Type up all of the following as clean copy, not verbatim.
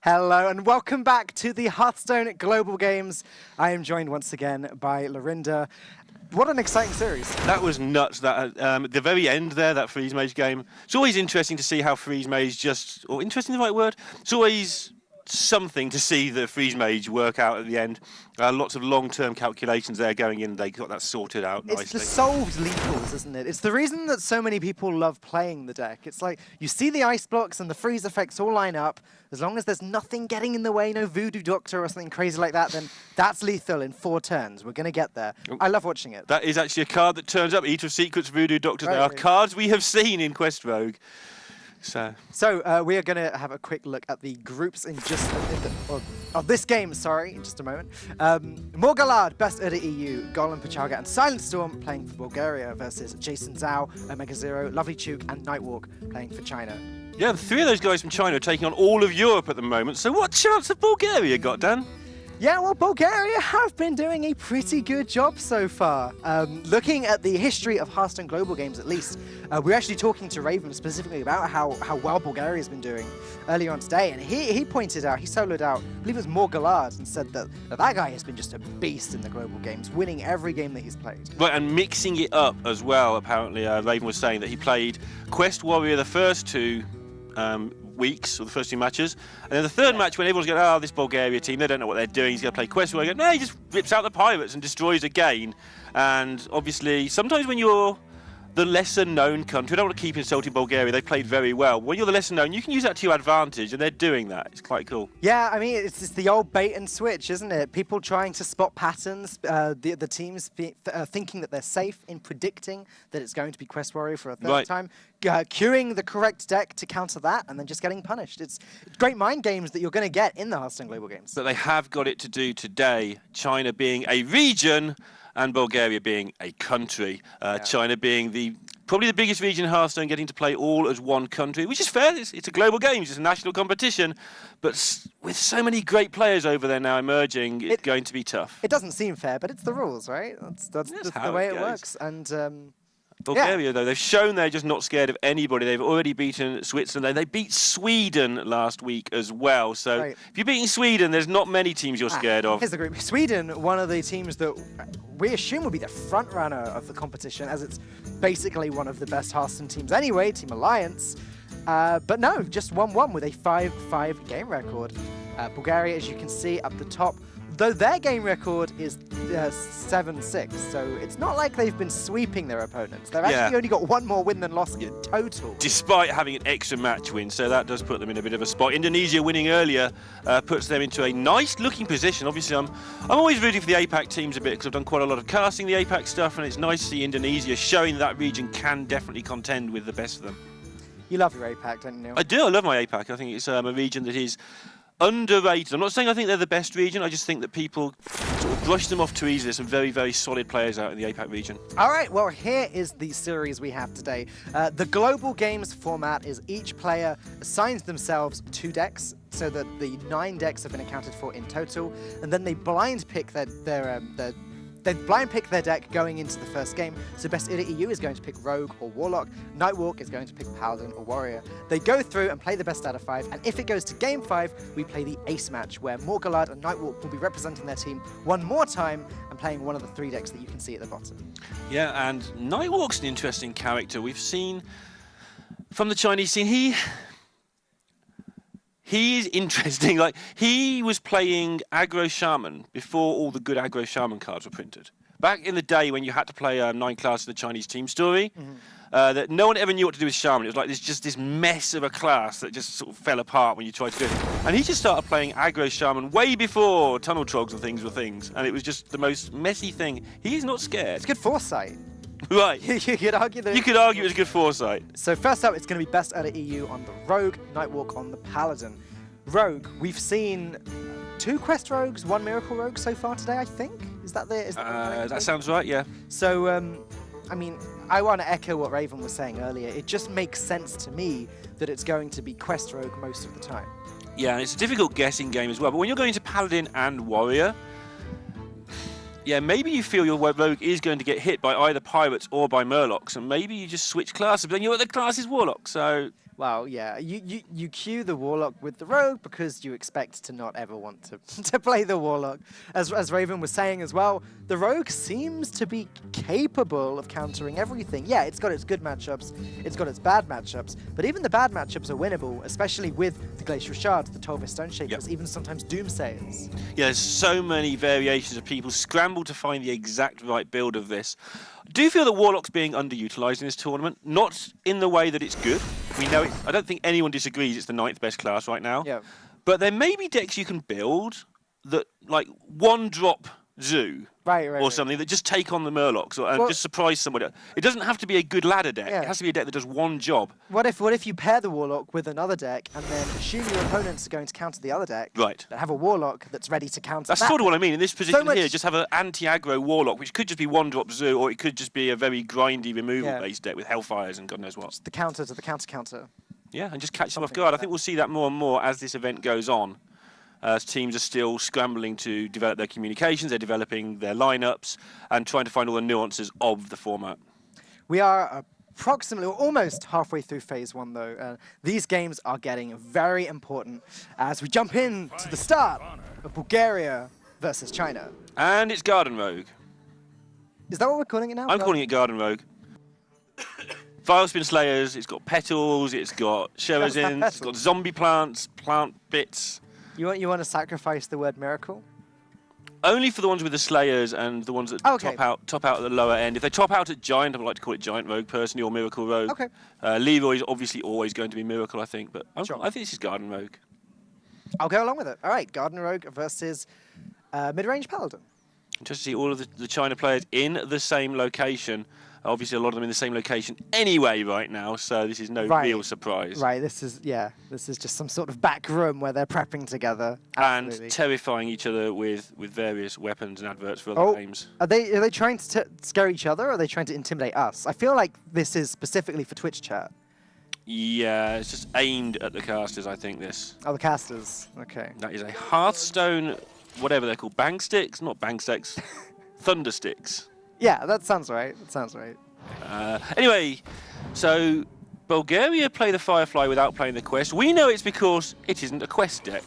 Hello and welcome back to the Hearthstone Global Games. I am joined once again by Lorinda. What an exciting series. That was nuts. That at the very end there, that Freeze Mage game. It's always interesting to see how Freeze Mage or interesting is the right word? It's always something to see the Freeze Mage work out at the end. Lots of long-term calculations there going in. They got that sorted out nicely. It's the solved lethals, isn't it? It's the reason that so many people love playing the deck. It's like you see the ice blocks and the freeze effects all line up. As long as there's nothing getting in the way, no Voodoo Doctor or something crazy like that, then that's lethal in 4 turns. We're going to get there. I love watching it. That is actually a card that turns up. Eater of Secrets, Voodoo Doctor. Right, they are cards we have seen in Quest Rogue. So we are going to have a quick look at the groups in just this game. Sorry, in just a moment. Morgalard, Best Udder EU, Golem Pachalga, and Silent Storm playing for Bulgaria versus Jason Zhao, Omega Zero, Lovely Chuk, and Nightwalk playing for China. Yeah, the 3 of those guys from China are taking on all of Europe at the moment. So what chance have Bulgaria got, Dan? Yeah, well, Bulgaria have been doing a pretty good job so far. Looking at the history of Hearthstone Global Games, at least, we're actually talking to Raven specifically about how well Bulgaria's been doing earlier on today, and he pointed out, he soloed out, I believe it was Morgalard, and said that guy has been just a beast in the Global Games, winning every game that he's played. Right, and mixing it up as well, apparently. Raven was saying that he played Quest Warrior the first 2 weeks, or the first 2 matches, and then the third match, when everyone's going, oh, this Bulgaria team, they don't know what they're doing, he's going to play Quest Warrior. No, he just rips out the Pirates and destroys again. And obviously, sometimes when you're the lesser-known country, I don't want to keep insulting Bulgaria, they played very well. When you're the lesser-known, you can use that to your advantage, and they're doing that. It's quite cool. Yeah, I mean, it's the old bait and switch, isn't it? People trying to spot patterns, the teams thinking that they're safe in predicting that it's going to be Quest Warrior for a third time, queuing the correct deck to counter that, and then just getting punished. It's great mind games that you're going to get in the Hearthstone Global Games. But they have got it to do today, China being a region, and Bulgaria being a country. China being probably the biggest region in Hearthstone, getting to play all as one country, which is fair. It's a global game, it's a national competition. But with so many great players over there now emerging, it's going to be tough. It doesn't seem fair, but it's the rules, right? That's the way it works. And Bulgaria, though, they've shown they're just not scared of anybody. They've already beaten Switzerland. They beat Sweden last week as well. So if you're beating Sweden, there's not many teams you're scared of. Here's the group. Sweden, one of the teams that we assume will be the front runner of the competition, as it's basically one of the best Hearthstone teams anyway, Team Alliance. But no, just 1-1 with a 5-5 game record. Bulgaria, as you can see up the top, though their game record is 7-6, so it's not like they've been sweeping their opponents. They've actually only got 1 more win than loss in total. Despite having an extra match win, so that does put them in a bit of a spot. Indonesia winning earlier puts them into a nice-looking position. Obviously, I'm always rooting for the APAC teams a bit because I've done quite a lot of casting the APAC stuff, and it's nice to see Indonesia showing that region can definitely contend with the best of them. You love your APAC, don't you, Neil? I do. I love my APAC. I think it's a region that is underrated. I'm not saying I think they're the best region, I just think that people sort of brush them off too easily. There's some very, very solid players out in the APAC region. All right, well, here is the series we have today. The Global Games format is each player assigns themselves 2 decks, so that the 9 decks have been accounted for in total, and then they blind pick they blind pick their deck going into the first game. So Best Udder EU is going to pick Rogue or Warlock. Nightwalk is going to pick Paladin or Warrior. They go through and play the best out of 5, and if it goes to game 5, we play the Ace match, where Morgalard and Nightwalk will be representing their team one more time and playing one of the 3 decks that you can see at the bottom. Yeah, and Nightwalk's an interesting character. We've seen from the Chinese scene, He's interesting. Like, he was playing Aggro Shaman before all the good Aggro Shaman cards were printed. Back in the day when you had to play 9 classes in the Chinese team story, that no one ever knew what to do with Shaman. It was like just this mess of a class that just sort of fell apart when you tried to do it. And he just started playing Aggro Shaman way before Tunnel Trogs and things were things. And it was just the most messy thing. He's not scared. It's good foresight. Right. You could argue that. You could argue it was good foresight. So first up, it's going to be Best Udder EU on the Rogue, Nightwalk on the Paladin. Rogue, we've seen 2 Quest Rogues, 1 Miracle Rogue so far today, I think. Is that that sounds right, yeah. So, I mean, I want to echo what Raven was saying earlier. It just makes sense to me that it's going to be Quest Rogue most of the time. Yeah, and it's a difficult guessing game as well. But when you're going to Paladin and Warrior, yeah, maybe you feel your Rogue is going to get hit by either Pirates or by Murlocs, and maybe you just switch classes, but then you're at the class is Warlock, so Well, yeah, you queue the Warlock with the Rogue because you expect to not ever want to, to play the Warlock. As Raven was saying as well, the Rogue seems to be capable of countering everything. Yeah, it's got its good matchups, it's got its bad matchups, but even the bad matchups are winnable, especially with the Glacial Shards, the Tolvis Stoneshakers, even sometimes Doomsayers. Yeah, there's so many variations of people scramble to find the exact right build of this. Do you feel that Warlock's being underutilised in this tournament? Not in the way that it's good. We know it. I don't think anyone disagrees it's the 9th best class right now. Yeah. But there may be decks you can build that, like, one-drop Zoo or something that just take on the Murlocs and just surprise somebody. It doesn't have to be a good ladder deck. Yeah. It has to be a deck that does one job. What if you pair the Warlock with another deck and then assume your opponents are going to counter the other deck? Right. But have a Warlock that's ready to counter That's sort of what I mean. In this position here, just have an anti-aggro Warlock, which could just be one-drop Zoo, or it could just be a very grindy removal-based deck with Hellfires and God knows what. Just the counter to the counter-counter. Yeah, and just catch them off guard. I think we'll see that more and more as this event goes on. Teams are still scrambling to develop their communications, they're developing their lineups, and trying to find all the nuances of the format. We are approximately, or almost halfway through Phase 1, though. These games are getting very important as we jump in to the start of Bulgaria versus China. And it's Garden Rogue. Is that what we're calling it now? I'm calling it Garden Rogue. Vilespin Slayers, it's got petals, it's got Sherazins, it's got zombie plants, plant bits. You want to sacrifice the word miracle? Only for the ones with the Slayers and the ones that top out at the lower end. If they top out at Giant, I would like to call it Giant Rogue personally, or Miracle Rogue. Okay. Leroy is obviously always going to be Miracle, I think, but Sure. I think this is Garden Rogue. I'll go along with it. All right, Garden Rogue versus Mid-Range Paladin. Just to see all of the China players in the same location. Obviously, a lot of them in the same location anyway right now, so this is no real surprise. Right, this is just some sort of back room where they're prepping together. Absolutely. And terrifying each other with various weapons and adverts for other games. Are they trying to scare each other, or are they trying to intimidate us? I feel like this is specifically for Twitch chat. Yeah, it's just aimed at the casters, I think, this. Oh, the casters. Okay. That is a Hearthstone, whatever they're called, bang sticks? Not bang sticks. Thunder sticks. Yeah, that sounds right. That sounds right. Anyway, so Bulgaria play the Firefly without playing the Quest. We know it's because it isn't a Quest deck.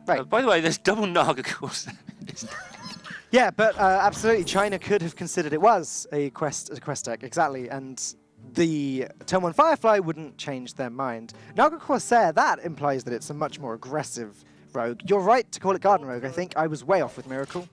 Right. By the way, there's double Naga course. Yeah, but absolutely, China could have considered it was a quest deck, exactly, and the Turn 1 Firefly wouldn't change their mind. Naga Corsair, that implies that it's a much more aggressive rogue. You're right to call it Garden Rogue, I think. I was way off with Miracle.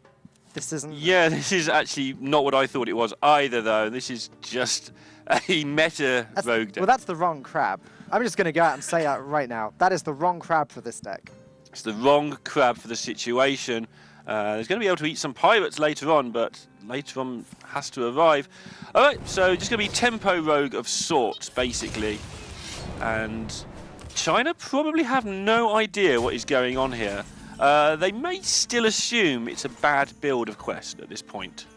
This isn't... Yeah, this is actually not what I thought it was either, though. This is just a meta rogue deck. Well, that's the wrong crab. I'm just going to go out and say that right now. That is the wrong crab for this deck. It's the wrong crab for the situation. There's going to be able to eat some pirates later on, but later on has to arrive. All right, so just going to be tempo rogue of sorts, basically. And China probably have no idea what is going on here. They may still assume it's a bad build of Quest at this point.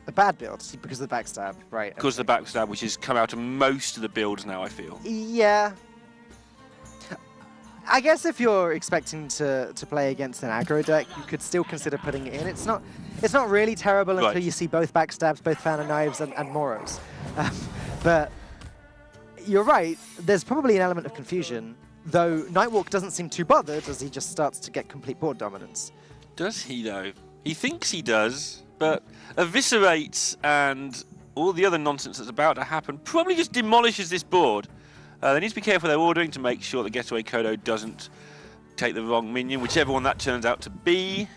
A bad build? Because of the backstab, right. Because of the backstab, which has come out of most of the builds now, I feel. Yeah. I guess if you're expecting to play against an aggro deck, you could still consider putting it in. It's not really terrible until you see both backstabs, both Fan of Knives, and Moros. But you're right, there's probably an element of confusion. Though Nightwalk doesn't seem too bothered as he just starts to get complete board dominance. Does he, though? He thinks he does, but Eviscerates and all the other nonsense that's about to happen probably just demolishes this board. They need to be careful they're ordering to make sure that Getaway Kodo doesn't take the wrong minion, whichever one that turns out to be.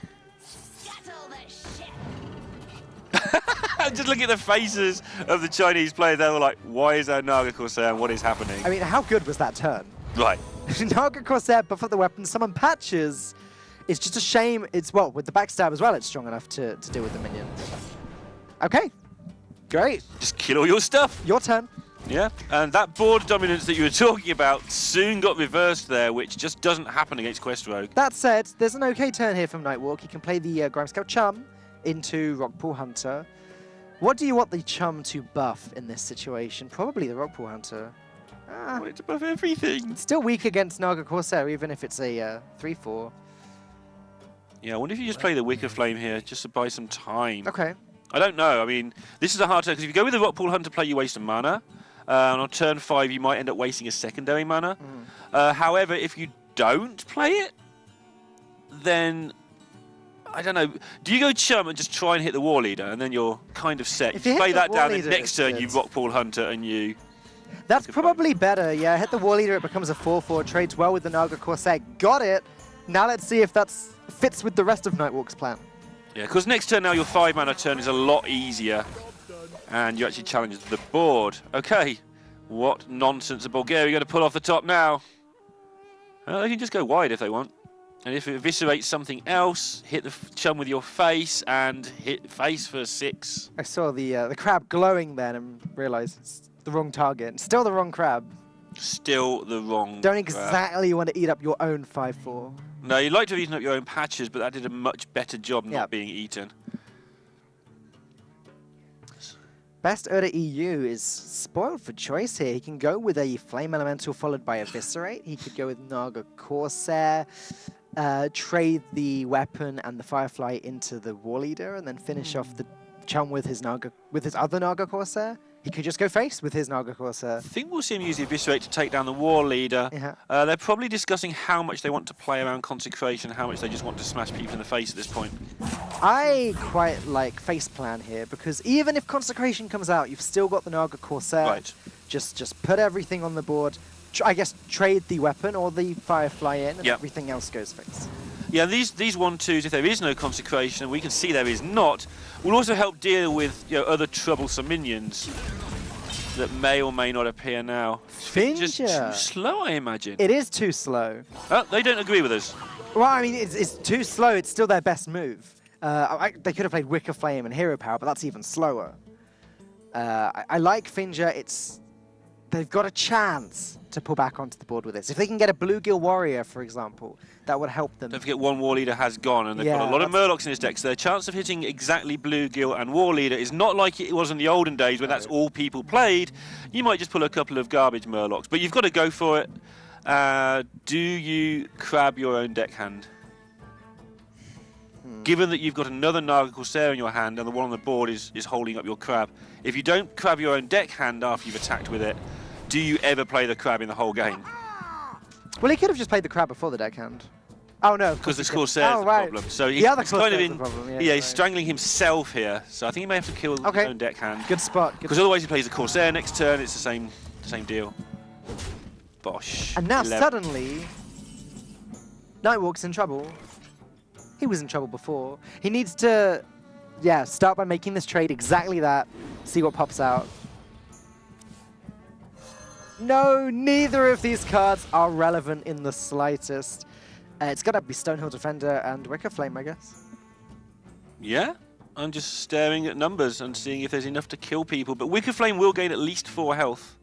Just look at the faces of the Chinese players. They were like, why is that Naga Corsair and what is happening? I mean, how good was that turn? Right. Naga Corsair, buff up the weapon, summon Patches. It's just a shame. It's, well, with the backstab as well, it's strong enough to deal with the minion. Okay. Great. Just kill all your stuff. Your turn. Yeah, and that board dominance that you were talking about soon got reversed there, which just doesn't happen against Quest Rogue. That said, there's an okay turn here from Nightwalk. He can play the Grimescout Chum into Rockpool Hunter. What do you want the Chum to buff in this situation? Probably the Rockpool Hunter. I want it to buff everything. It's still weak against Naga Corsair, even if it's a 3-4. Yeah, I wonder if you just play the Wicker Flame here, just to buy some time. Okay. I don't know. I mean, this is a hard turn, because if you go with the Rockpool Hunter play, you waste a mana. And on turn 5, you might end up wasting a secondary mana. However, if you don't play it, then I don't know. Do you go chum and just try and hit the war leader, and then you're kind of set? If you you play hit that the down, war and leader, next turn you it's Rockpool Hunter and you. That's probably better. Yeah, hit the war leader. It becomes a 4/4. Trades well with the Naga Corsair. Got it. Now let's see if that fits with the rest of Nightwalk's plan. Yeah, because next turn now your 5 mana turn is a lot easier, and you actually challenge the board. Okay, what nonsense are Bulgaria going to pull off the top now? They can just go wide if they want. And if it eviscerates something else, hit the chum with your face and hit face for 6. I saw the crab glowing then and realised it's the wrong target. Still the wrong crab. Still the wrong Don't crab. exactly want to eat up your own 5/4. No, you'd like to have eaten up your own patches, but that did a much better job not being eaten. Best Urda EU is spoiled for choice here. He can go with a Flame Elemental followed by Eviscerate. He could go with Naga Corsair, trade the weapon and the Firefly into the War Leader, and then finish off the chum with his other Naga Corsair. He could just go face with his Naga Corsair. I think we'll see him use the Eviscerate to take down the War Leader. Yeah. They're probably discussing how much they want to play around Consecration, how much they just want to smash people in the face at this point. I quite like face plan here, because even if Consecration comes out, you've still got the Naga Corsair. Right. Just put everything on the board. I guess trade the weapon or the Firefly in, and everything else goes face. Yeah, these 1/2s, if there is no Consecration, and we can see there is not, will also help deal with other troublesome minions that may or may not appear now. Finja. Just too slow, I imagine. It is too slow. Oh, they don't agree with us. Well, I mean, it's too slow. It's still their best move. They could have played Wicker Flame and Hero Power, but that's even slower. I like Finja. They've got a chance to pull back onto the board with this. If they can get a Bluegill Warrior, for example, that would help them. Don't forget one War Leader has gone, and they've got a lot of Murlocs in his deck, so their chance of hitting exactly Bluegill and War Leader is not like it was in the olden days when that's all people played. You might just pull a couple of garbage Murlocs, but you've got to go for it. Do you crab your own deck hand? Given that you've got another Naga Corsair in your hand and the one on the board is holding up your crab, if you don't crab your own deck hand after you've attacked with it, do you ever play the crab in the whole game? Well, he could have just played the crab before the deckhand. Oh no, because the Corsair's the problem. So he's kind of in. He's strangling himself here. So I think he may have to kill his own deckhand. Good spot. Because otherwise he plays the Corsair next turn. It's the same deal. Bosh. And now suddenly, Nightwalk's in trouble. He was in trouble before. He needs to, start by making this trade exactly that. See what pops out. No, neither of these cards are relevant in the slightest. It's got to be Stonehill Defender and Wicker Flame, I guess. Yeah, I'm just staring at numbers and seeing if there's enough to kill people. But Wicker Flame will gain at least 4 health.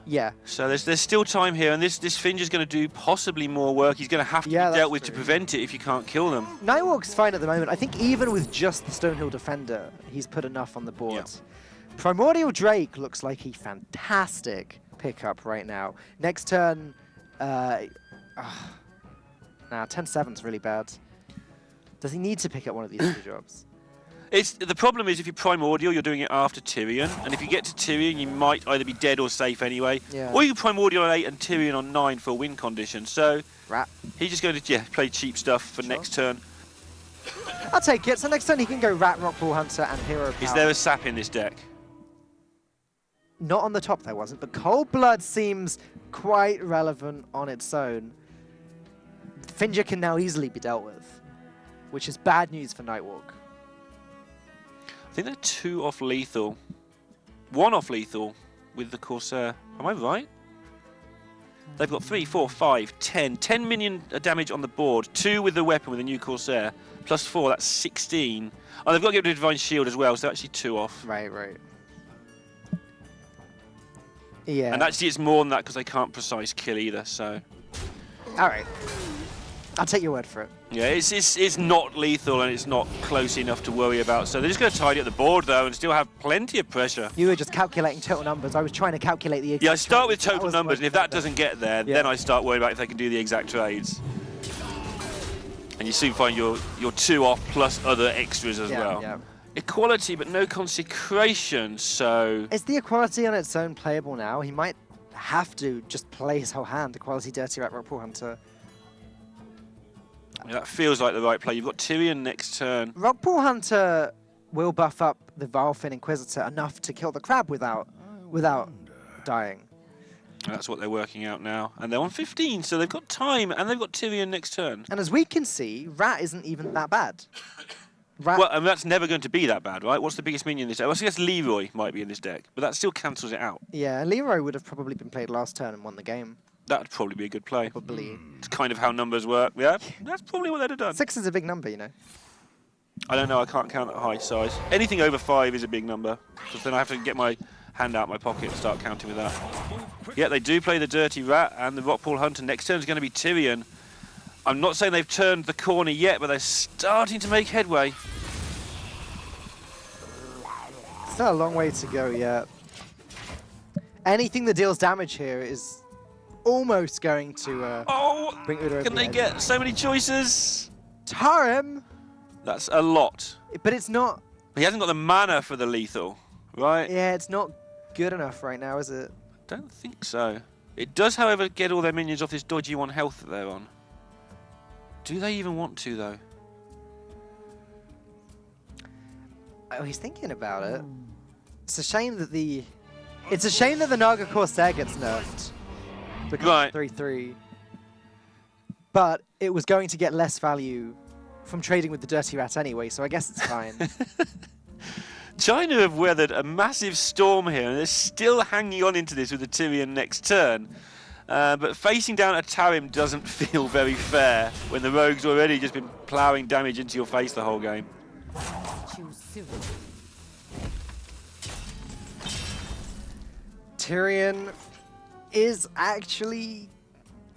Yeah. So there's still time here, and this Finja's going to do possibly more work. He's going to have to be dealt with to prevent it if you can't kill them. Nightwalk's fine at the moment. I think even with just the Stonehill Defender, he's put enough on the board. Yeah. Primordial Drake looks like a fantastic pickup right now. Next turn, 10-7's really bad. Does he need to pick up one of these 2 jobs? The problem is if you Primordial, you're doing it after Tyrion, and if you get to Tyrion, you might either be dead or safe anyway. Yeah. Or you Primordial on 8 and Tyrion on 9 for a win condition. So he's just going to play cheap stuff for next turn. I'll take it. So next turn he can go Rat, Rockpool Hunter, and Hero Power. Is there a sap in this deck? Not on the top there wasn't, but Cold Blood seems quite relevant on its own. Finja can now easily be dealt with, which is bad news for Nightwalk. I think they're 2 off lethal. 1 off lethal with the Corsair. Am I right? They've got 3, 4, 5, 10. 10 minion damage on the board. 2 with the weapon with the new Corsair. Plus 4, that's 16. Oh, they've got to get rid of Divine Shield as well, so they're actually 2 off. Right. Yeah. And actually it's more than that because they can't precise kill either, so... Alright. I'll take your word for it. Yeah, it's not lethal and it's not close enough to worry about. So they're just going to tidy up the board, though, and still have plenty of pressure. You were just calculating total numbers. I was trying to calculate the exact I start with total numbers, and if that doesn't get there, then I start worrying about if they can do the exact trades. And you soon find you're 2 off plus other extras as well. Yeah. equality, but no consecration, so... Is the equality on its own playable now? He might have to just play his whole hand. Equality, Dirty Rat, Rockpool Hunter. Yeah, that feels like the right play. You've got Tyrion next turn. Rockpool Hunter will buff up the Vilefin Inquisitor enough to kill the crab without dying. And that's what they're working out now. And they're on 15, so they've got time, and they've got Tyrion next turn. And as we can see, Rat isn't even that bad. Rat Well, I mean, that's never going to be that bad, right? What's the biggest minion in this deck? Well, I guess Leroy might be in this deck, but that still cancels it out. yeah, Leroy would have probably been played last turn and won the game. That would probably be a good play. Probably. It's kind of how numbers work. Yeah, that's probably what they'd have done. 6 is a big number, you know. I don't know, I can't count at high size. Anything over 5 is a big number, because then I have to get my hand out of my pocket and start counting with that. Yeah, they do play the Dirty Rat and the Rockpool Hunter. Next turn is going to be Tyrion. I'm not saying they've turned the corner yet, but they're starting to make headway. Still a long way to go yet. Anything that deals damage here is almost going to bring Udo over Can the they edge. get so many choices? Tarim! That's a lot. But it's not... He hasn't got the mana for the lethal, right? Yeah, it's not good enough right now, is it? Don't think so. It does, however, get all their minions off this dodgy 1 health that they're on. Do they even want to, though? Oh, he's thinking about it. It's a shame that the... It's a shame that the Naga Corsair gets nerfed. Because Right. 3-3. But it was going to get less value from trading with the Dirty Rat anyway, so I guess it's fine. China have weathered a massive storm here, and they're still hanging on into this with the Tyrion next turn. But facing down a Tarim doesn't feel very fair when the Rogue's already just been ploughing damage into your face the whole game. Tyrion is actually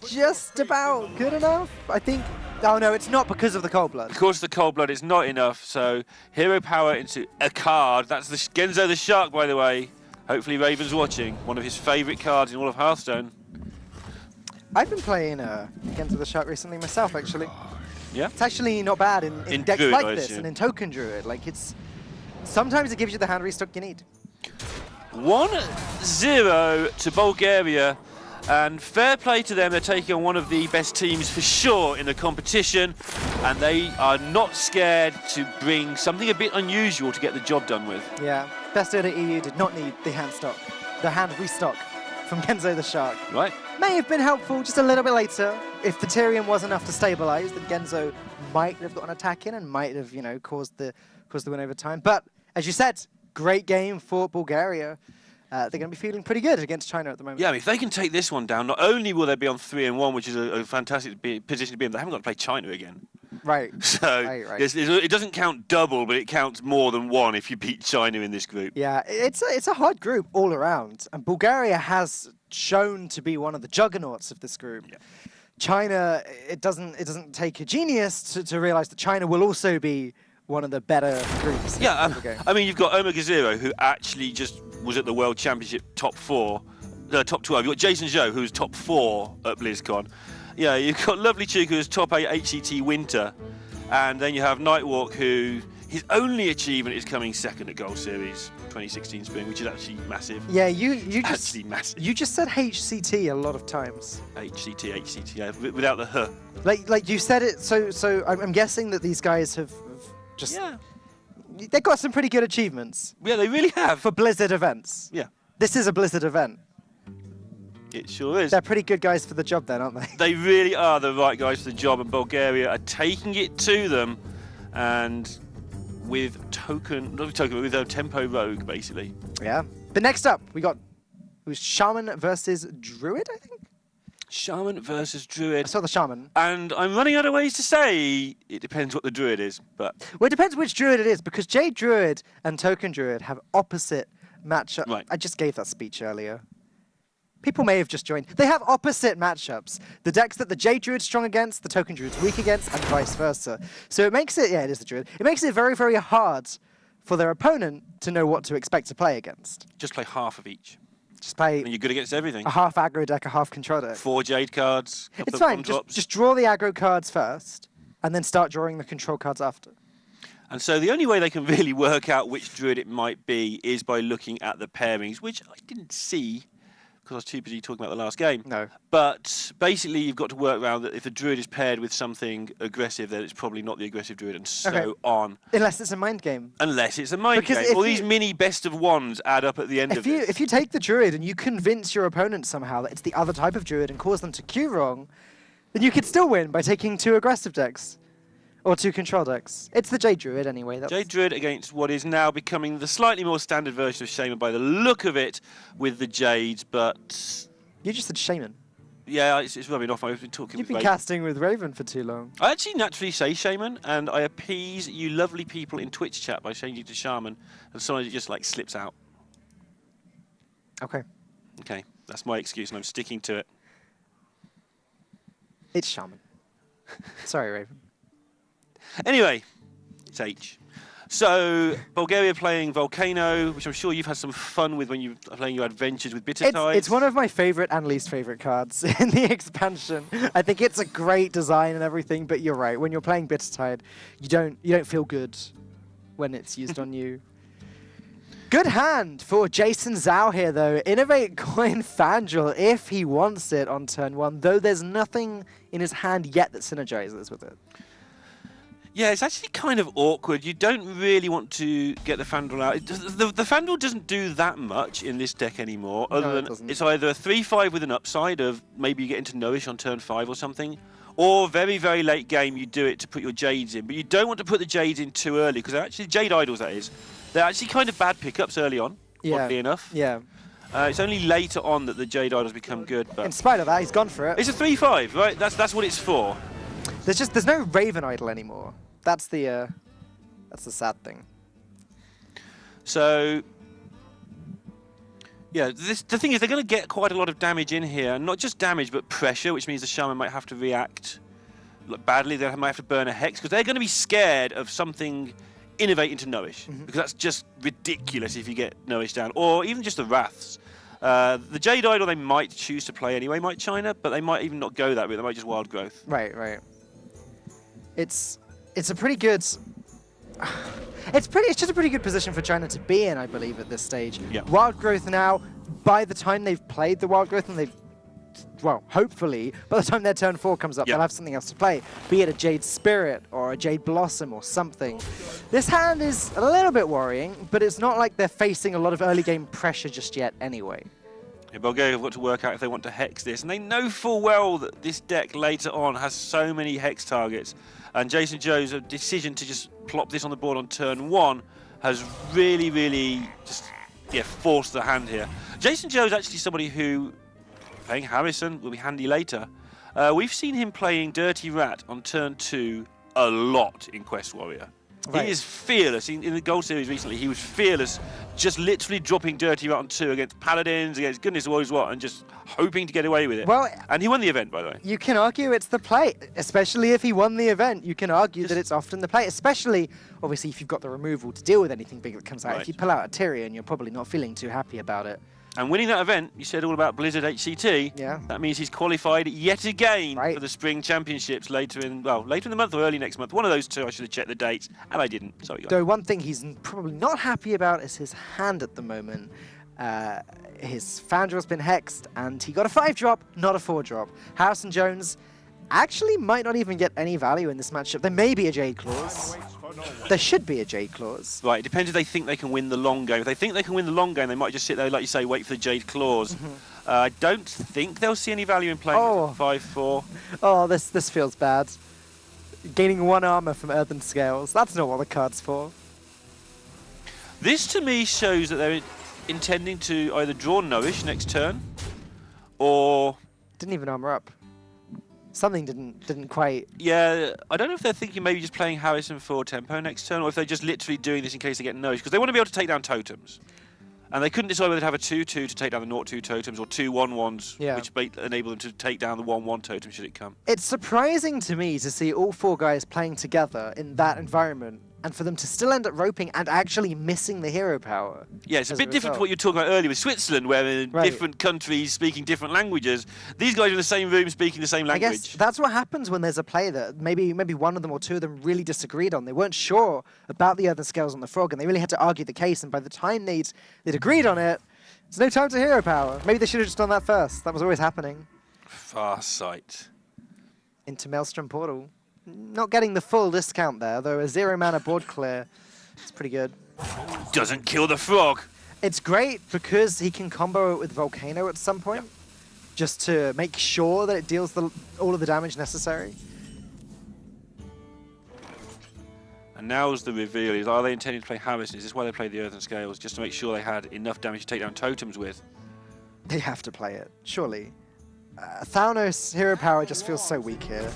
just about good enough, I think. Oh no, it's not because of the Cold Blood. Of course, the Cold Blood is not enough, so hero power into a card. That's the Genzo the Shark, by the way. Hopefully Raven's watching. One of his favourite cards in all of Hearthstone. I've been playing Genzo the Shark recently myself, actually. Yeah? It's actually not bad in decks Druid, like I this assume. and in Token Druid. Like, it's... Sometimes it gives you the hand restock you need. 1-0 to Bulgaria, and fair play to them. They're taking on one of the best teams for sure in the competition, and they are not scared to bring something a bit unusual to get the job done with. Yeah. Best Order EU did not need the hand restock from Genzo the Shark. Right? May have been helpful just a little bit later. If the Tyrion was enough to stabilize, then Genzo might have got an attack in and might have, you know, caused the win over time. But as you said, great game for Bulgaria. They're going to be feeling pretty good against China at the moment. Yeah, I mean, if they can take this one down, not only will they be on 3-1, which is a fantastic position to be in, they haven't got to play China again. Right. So Right. it doesn't count double, but it counts more than 1 if you beat China in this group. Yeah, it's a hard group all around, and Bulgaria has shown to be one of the juggernauts of this group. Yeah. China, it doesn't take a genius to realize that China will also be one of the better groups. Yeah, in the game. I mean, you've got Omega Zero, who actually just was at the World Championship top 4, top 12. You've got Jason Zhou, who's top 4 at BlizzCon. Yeah, you've got Lovely Chick, who's top 8 HCT Winter. And then you have Nightwalk, who his only achievement is coming second at Gold Series 2016 Spring, which is actually massive. Yeah, you just Actually massive. you just said HCT a lot of times. HCT, yeah, without the H. Like you said it. So I'm guessing that these guys have just Yeah. they've got some pretty good achievements Yeah, they really have. for Blizzard events. Yeah, This is a Blizzard event. it sure is. They're pretty good guys for the job then, aren't they? They really are the right guys for the job, and Bulgaria are taking it to them, and with with a tempo rogue, basically. Yeah. But next up, it was Shaman versus Druid, I think? Shaman versus I Druid. saw the Shaman. And I'm running out of ways to say it depends what the Druid is, but Well, it depends which Druid it is, because Jade Druid and Token Druid have opposite matchup. Right. I just gave that speech earlier. People may have just joined. They have opposite matchups. The decks that the Jade Druid's strong against, the Token Druid's weak against, and vice versa. So it makes it, yeah, it is the Druid. It makes it very, very hard for their opponent to know what to expect to play against. just play half of each. Just play And you're good against everything. a half aggro deck, a half control deck. 4 Jade cards, couple It's of fine. one drops. Just draw the aggro cards first, and then start drawing the control cards after. And so the only way they can really work out which druid it might be is by looking at the pairings, which I didn't see because I was too busy talking about the last game. No. But basically, you've got to work around that if the druid is paired with something aggressive, then it's probably not the aggressive druid, and so on. Unless it's a mind game. Unless it's a mind game. All these mini best of ones add up at the end of it. If you take the druid and you convince your opponent somehow that it's the other type of druid and cause them to queue wrong, then you could still win by taking 2 aggressive decks. Or 2 control decks. It's the Jade Druid anyway. Jade Druid against what is now becoming the slightly more standard version of Shaman by the look of it with the Jades, but... You just said Shaman. Yeah, it's rubbing off. I've been talking You've been casting with Raven for too long. I actually naturally say Shaman, and I appease you lovely people in Twitch chat by changing to Shaman, and sometimes it just like slips out. Okay. Okay, that's my excuse, and I'm sticking to it. It's Shaman. Sorry, Raven. Anyway, it's H. So, Bulgaria playing Volcano, which I'm sure you've had some fun with when you are playing your adventures with Bitter Tides. It's one of my favourite and least favourite cards in the expansion. I think it's a great design and everything, but you're right. When you're playing Bitter Tide, you don't feel good when it's used on you. Good hand for Jason Zhao here, though. Innovate Coin Fandral if he wants it on turn 1, though there's nothing in his hand yet that synergizes with it. Yeah, it's actually kind of awkward. You don't really want to get the Fandral out. The Fandral doesn't do that much in this deck anymore, other than it's either a 3-5 with an upside of maybe you get into Nourish on turn 5 or something, or very, very late game you do it to put your Jades in. But you don't want to put the Jades in too early, because actually Jade Idols, that is, they're actually kind of bad pickups early on, oddly enough. Yeah. It's only later on that the Jade Idols become good. But in spite of that, he's gone for it. It's a 3-5, right? That's what it's for. There's no Raven Idol anymore. That's the sad thing. So, yeah, the thing is they're going to get quite a lot of damage in here. Not just damage, but pressure, which means the Shaman might have to react badly. They might have to burn a Hex, because they're going to be scared of something innovating to Nourish, because that's just ridiculous if you get Nourish down. Or even just the Wraths. The Jade Idol they might choose to play anyway, might China, but they might even not go that route. They might just Wild Growth. Right. It's a pretty good... It's just a pretty good position for China to be in, I believe, at this stage. Yeah. Wild Growth now, by the time they've played the Wild Growth, and they've... Well, hopefully, by the time their turn 4 comes up, they'll have something else to play. Be it a Jade Spirit, or a Jade Blossom, or something. This hand is a little bit worrying, but it's not like they're facing a lot of early game pressure just yet anyway. Yeah, Bulgaria have got to work out if they want to Hex this, and they know full well that this deck later on has so many Hex targets. And Jason Joe's decision to just plop this on the board on turn 1 has really, really just forced the hand here. Jason Joe's actually somebody who, playing Harrison, will be handy later. We've seen him playing Dirty Rat on turn 2 a lot in Quest Warrior. Right. He is fearless. In the Gold Series recently, he was fearless, just literally dropping Dirty Rat on 2 against Paladins, against goodness knows what, and just hoping to get away with it. Well, and he won the event, by the way. You can argue it's the play, especially if he won the event. You can argue that it's often the play, especially, obviously, if you've got the removal to deal with anything big that comes out. Right. If you pull out a Tyrion, you're probably not feeling too happy about it. And winning that event, you said all about Blizzard HCT. Yeah. That means he's qualified yet again for the Spring Championships later in the month or early next month. One of those two. I should have checked the dates, and I didn't. Sorry, guys. Though one thing he's probably not happy about is his hand at the moment. His Fandral's been hexed, and he got a 5-drop, not a 4-drop. Harrison Jones actually might not even get any value in this matchup. There may be a Jade Clause. There should be a Jade Clause. Right, it depends if they think they can win the long game. If they think they can win the long game, they might just sit there, like you say, wait for the Jade Clause. I don't think they'll see any value in playing 5-4. Oh, this feels bad. Gaining 1 armor from Earthen Scales. That's not what the card's for. This, to me, shows that they're intending to either draw Nourish next turn, or... Didn't even armor up. Something didn't quite... Yeah, I don't know if they're thinking maybe just playing Harrison for tempo next turn, or if they're just literally doing this in case they get Nourish, because they want to be able to take down totems. And they couldn't decide whether to have a 2-2 to take down the 0-2 totems, or 2 1-1s, which may enable them to take down the 1-1 totem should it come. It's surprising to me to see all 4 guys playing together in that environment and for them to still end up roping and actually missing the hero power. Yeah, it's a as bit different result. to what you were talking about earlier with Switzerland, where in different countries speaking different languages. These guys are in the same room speaking the same language. I guess that's what happens when there's a play that maybe one of them or two of them really disagreed on. They weren't sure about the other scales on the frog, and they really had to argue the case. And by the time they'd agreed on it, there's no time to hero power. Maybe they should have just done that first. That was always happening. Farsight. Into Maelstrom Portal. Not getting the full discount there, though a 0 mana board clear is pretty good. Doesn't kill the frog. It's great because he can combo it with Volcano at some point, just to make sure that it deals all of the damage necessary. And now's the reveal. Is, are they intending to play Harvest? Is this why they played the Earthen Scales? Just to make sure they had enough damage to take down totems with? They have to play it, surely. Thanos hero power just feels so weak here.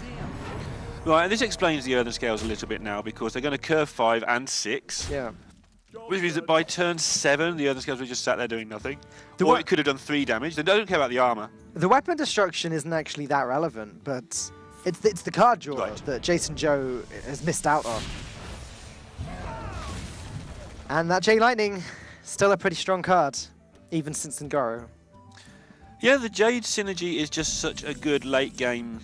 Right, and this explains the Earthen Scales a little bit now, because they're going to curve 5 and 6. Yeah. Which means that by turn 7, the Earthen Scales were just sat there doing nothing. Or it could have done 3 damage. They don't care about the armor. The weapon destruction isn't actually that relevant, but it's the card draw that Jason Joe has missed out on. And that Jade Lightning, still a pretty strong card, even since Ngoro. Yeah, the Jade synergy is just such a good late game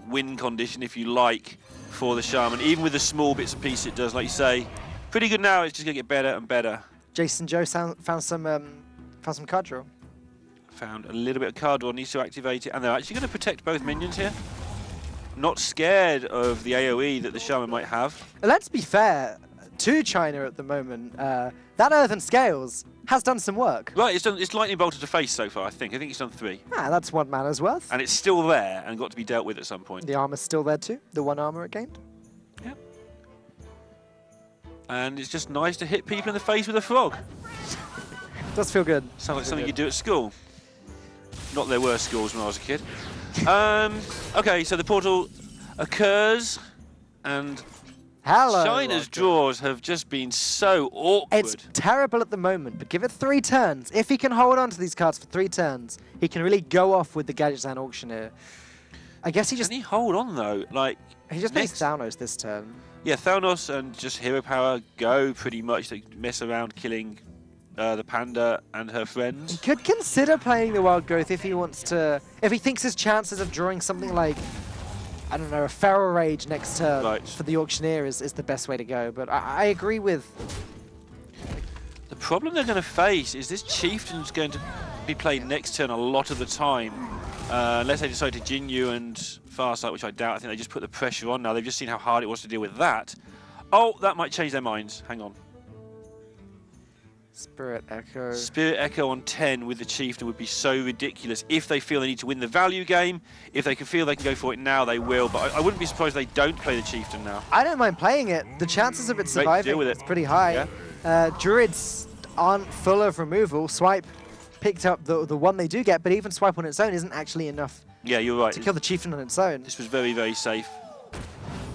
win condition, if you like, for the Shaman. Even with the small bits and pieces it does, like you say, pretty good now. It's just going to get better and better. Jason Joe found some card draw. Found a little bit of card draw, needs to activate it, and they're actually going to protect both minions here. Not scared of the AoE that the Shaman might have. Let's be fair to China at the moment. That Earthen Scales has done some work. Right, it's lightning bolted to face so far, I think. I think it's done 3. Ah, that's 1 mana's worth. And it's still there and got to be dealt with at some point. The armor's still there too, the 1 armor it gained. Yeah. And it's just nice to hit people in the face with a frog. Does feel good. Sounds like something you do at school. Not there were schools when I was a kid. Okay, so the portal occurs, and Hello, China's Roger. draws have just been so awkward. It's terrible at the moment, but give it 3 turns. If he can hold on to these cards for 3 turns, he can really go off with the Gadgets and Auctioneer. I guess he just... Can he hold on, though? Like, He just makes Thanos this turn. Yeah, Thanos and just hero power go pretty much. They mess around killing the panda and her friends. He could consider playing the Wild Growth if he wants to... If he thinks his chances of drawing something like, I don't know, a Feral Rage next turn for the Auctioneer is the best way to go. But I agree with... The problem they're going to face is this Chieftain's going to be played next turn a lot of the time. Unless they decide to Jinyu and Farsight, which I doubt. I think they just put the pressure on now. They've just seen how hard it was to deal with that. Oh, that might change their minds. Hang on. Spirit Echo. Spirit Echo on 10 with the Chieftain would be so ridiculous. If they feel they need to win the value game, if they can feel they can go for it now, they will. But I wouldn't be surprised if they don't play the Chieftain now. I don't mind playing it. The chances of it surviving is pretty high. Yeah. Druids aren't full of removal. Swipe picked up the one they do get, but even Swipe on its own isn't actually enough. Yeah, you're right. To kill the Chieftain on its own. This was very, very safe.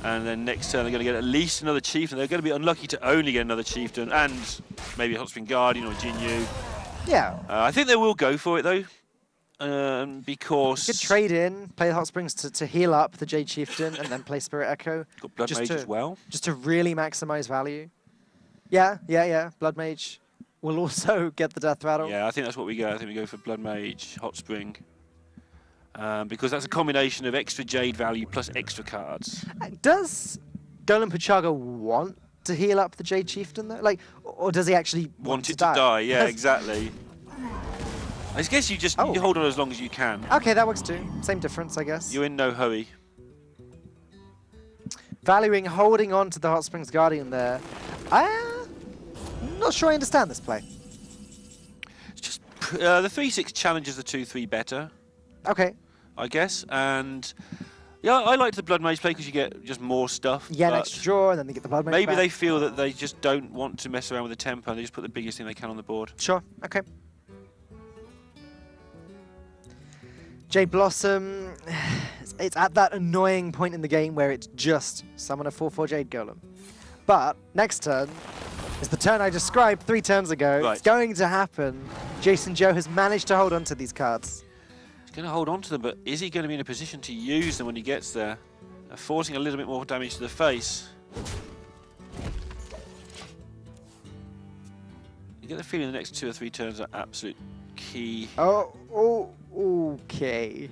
And then next turn they're going to get at least another Chieftain. They're going to be unlucky to only get another Chieftain and maybe a Hot Spring Guardian or Jinyu. Yeah. I think they will go for it though, because... You could trade in, play the Hot Springs to heal up the Jade Chieftain and then play Spirit Echo. Got Blood Mage as well. Just to really maximize value. Yeah. Blood Mage will also get the Death Rattle. Yeah, I think that's what we go. I think we go for Blood Mage, Hot Spring. Because that's a combination of extra Jade value plus extra cards. Does Golem Pachaga want to heal up the Jade Chieftain though? Like, or does he actually want it to die? Yeah, exactly. I guess you just you hold on as long as you can. Okay, that works too. Same difference, I guess. You're in no hurry. Valuing holding on to the Hot Springs Guardian there. I'm not sure I understand this play. It's just the 3/6 challenges the 2/3 better. Okay. I guess, and yeah, I like the Blood Mage play because you get just more stuff. Yeah, an extra draw, and then they get the Blood Mage maybe back. they feel that they just don't want to mess around with the tempo, and they just put the biggest thing they can on the board. Sure, okay. Jade Blossom, it's at that annoying point in the game where it's just summon a 4/4 Jade Golem. But next turn is the turn I described 3 turns ago. Right. It's going to happen. Jason Joe has managed to hold on to these cards. He's going to hold on to them, but is he going to be in a position to use them when he gets there? Forcing a little bit more damage to the face. get the feeling the next 2 or 3 turns are absolute key. Oh, okay.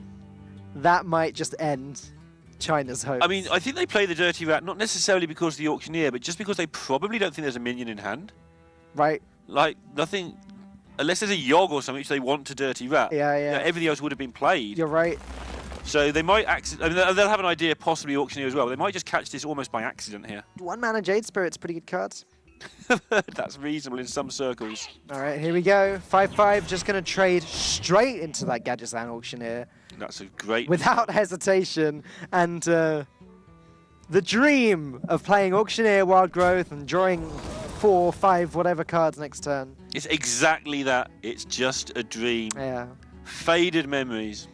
That might just end China's hopes. I mean, I think they play the Dirty Rat not necessarily because of the Auctioneer, but just because they probably don't think there's a minion in hand. Right. Like, nothing... Unless there's a Yogg or something which they want to Dirty Rat. Yeah. You know, everything else would have been played. You're right. So they might... I mean, they'll have an idea, possibly Auctioneer as well. They might just catch this almost by accident here. 1-mana Jade Spirit's a pretty good card. That's reasonable in some circles. All right, here we go. 5/5, just going to trade straight into that Gadgetzan Auctioneer. That's a great... Without hesitation. And the dream of playing Auctioneer, Wild Growth, and drawing 4, 5, whatever cards next turn. It's exactly that. It's just a dream. Yeah. Faded memories.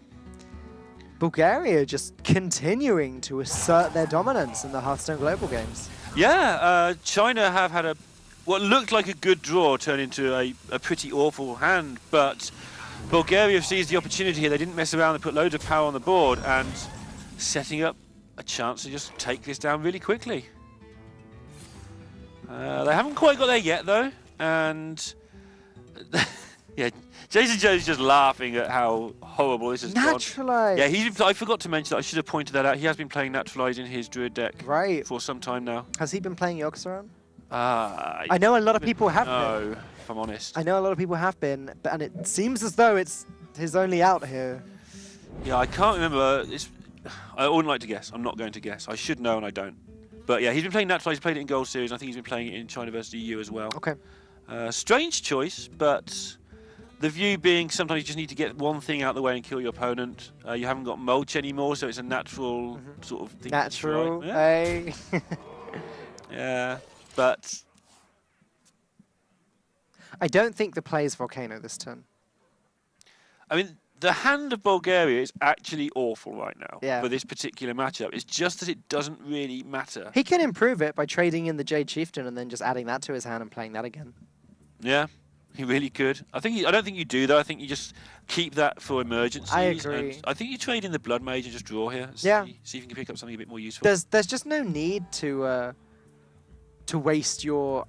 Bulgaria just continuing to assert their dominance in the Hearthstone Global Games. Yeah, China have had what looked like a good draw turn into a pretty awful hand, but Bulgaria have seized the opportunity here. They didn't mess around, they put loads of power on the board and setting up a chance to just take this down really quickly. They haven't quite got there yet though, and yeah, Jason Joe's just laughing at how horrible this has gone. Naturalize. Yeah, I forgot to mention that. I should have pointed that out. He has been playing Naturalize in his Druid deck for some time now. Has he been playing Yogg-Saron? I know a lot of people have been. No, if I'm honest. I know a lot of people have been, and it seems as though it's his only out here. Yeah, I can't remember. I wouldn't like to guess. I'm not going to guess. I should know and I don't. But yeah, he's been playing Naturalize. He's played it in Gold Series. I think he's been playing it in China vs EU as well. Okay. Strange choice, but the view being sometimes you just need to get one thing out of the way and kill your opponent. You haven't got mulch anymore, so it's a natural sort of thing. Natural, yeah. hey. Yeah, but I don't think the play is Volcano this turn. I mean, the hand of Bulgaria is actually awful right now for this particular matchup. It's just that it doesn't really matter. He can improve it by trading in the Jade Chieftain and then just adding that to his hand and playing that again. Yeah, he really could. I don't think you do though. I think you just keep that for emergencies. I agree. And I think you trade in the Blood Mage and just draw here. See if you can pick up something a bit more useful. There's just no need to waste your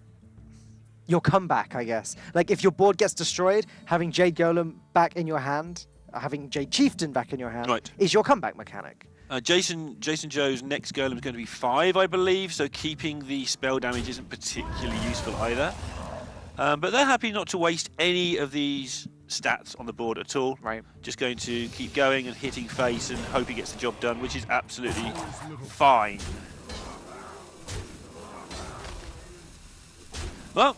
comeback, I guess. Like if your board gets destroyed, having Jade Golem back in your hand, having Jade Chieftain back in your hand is your comeback mechanic. Jason Joe's next golem is going to be 5, I believe, so keeping the spell damage isn't particularly useful either. But they're happy not to waste any of these stats on the board at all. Right. Just going to keep going and hitting face and hope he gets the job done, which is absolutely fine. Well,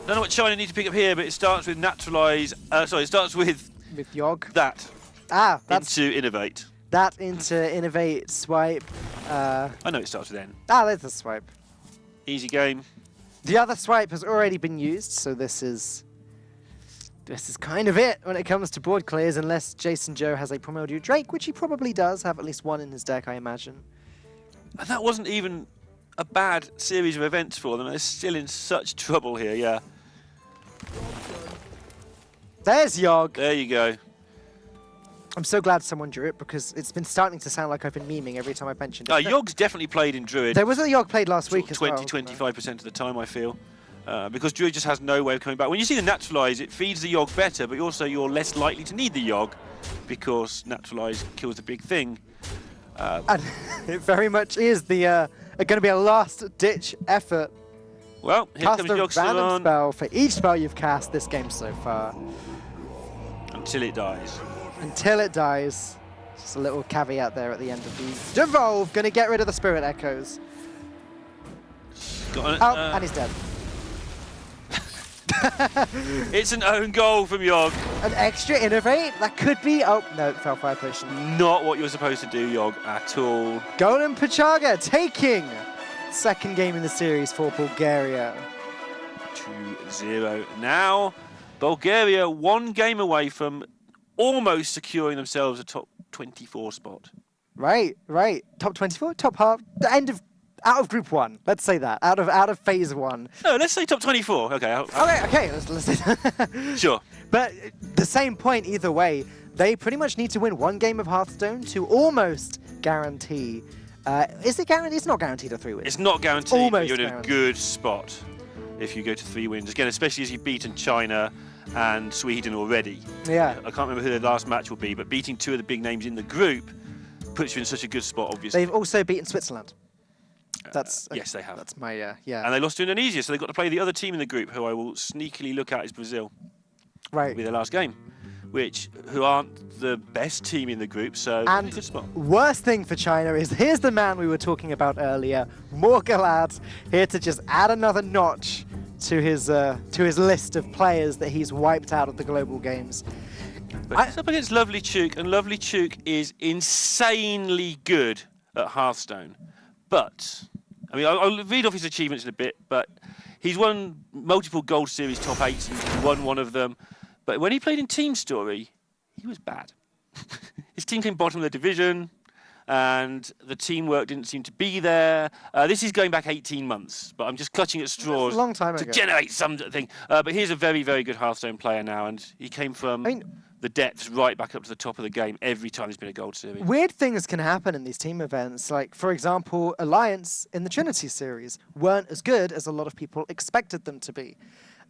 don't know what China need to pick up here, but it starts with Naturalize. It starts with Yogg. That's into Innovate. That into Innovate, swipe. I know it starts with N. There's the swipe. Easy game. The other swipe has already been used, so this is kind of it when it comes to board clears, unless Jason Joe has a Primordial Drake, which he probably does have at least one in his deck, I imagine. And that wasn't even a bad series of events for them. They're still in such trouble here, yeah. There's Yogg. There you go. I'm so glad someone drew it because it's been starting to sound like I've been memeing every time I mentioned it. Yogg's definitely played in Druid. There was a Yogg played last week as well. 20-25% of the time, I feel. Because Druid just has no way of coming back. When you see the Naturalize, it feeds the Yogg better, but also you're less likely to need the Yogg because Naturalize kills the big thing. And it very much is the going to be a last-ditch effort. Well, here cast comes a Yogg-Saron. random spell for each spell you've cast this game so far. Until it dies. Until it dies. Just a little caveat there at the end of the Devolve. Going to get rid of the Spirit Echoes. And he's dead. It's an own goal from Yogg. An extra Innovate? That could be... Oh, no, it fell fire potion. Not what you're supposed to do, Yogg, at all. Golem Pachaga taking second game in the series for Bulgaria. 2-0. Now, Bulgaria one game away from almost securing themselves a top 24 spot. Right. Top 24? Top half? The end of... Out of Group 1. Let's say that. Out of Phase 1. No, let's say top 24. Okay. Okay. Let's say that. Sure. But the same point either way. They pretty much need to win one game of Hearthstone to almost guarantee... is it guaranteed? It's not guaranteed a 3 wins. It's not guaranteed, almost but you're in a good spot. if you go to 3 wins. Again, especially as you've beaten China and Sweden already. Yeah. I can't remember who their last match will be, but beating 2 of the big names in the group puts you in such a good spot, obviously. They've also beaten Switzerland. Yes, they have. That's my yeah. And they lost to Indonesia, so they've got to play the other team in the group, who I will sneakily look at is Brazil. Right. It'll be their last game, who aren't the best team in the group, so And good spot. worst thing for China is here's the man we were talking about earlier, Morgalad, here to just add another notch to his list of players that he's wiped out of the global games. But it's up against Lovely Chook, and Lovely Chook is insanely good at Hearthstone. But, I mean, I'll read off his achievements in a bit, but he's won multiple Gold Series top 8s, and he won one of them. But when he played in Team Story, he was bad. His team came bottom of the division, and the teamwork didn't seem to be there. This is going back 18 months, but I'm just clutching at straws a long time to ago. generate something. But he's a very, very good Hearthstone player now, and he came from the depths right back up to the top of the game every time there's been a Gold Series. Weird things can happen in these team events. Like, for example, Alliance in the Trinity series weren't as good as a lot of people expected them to be.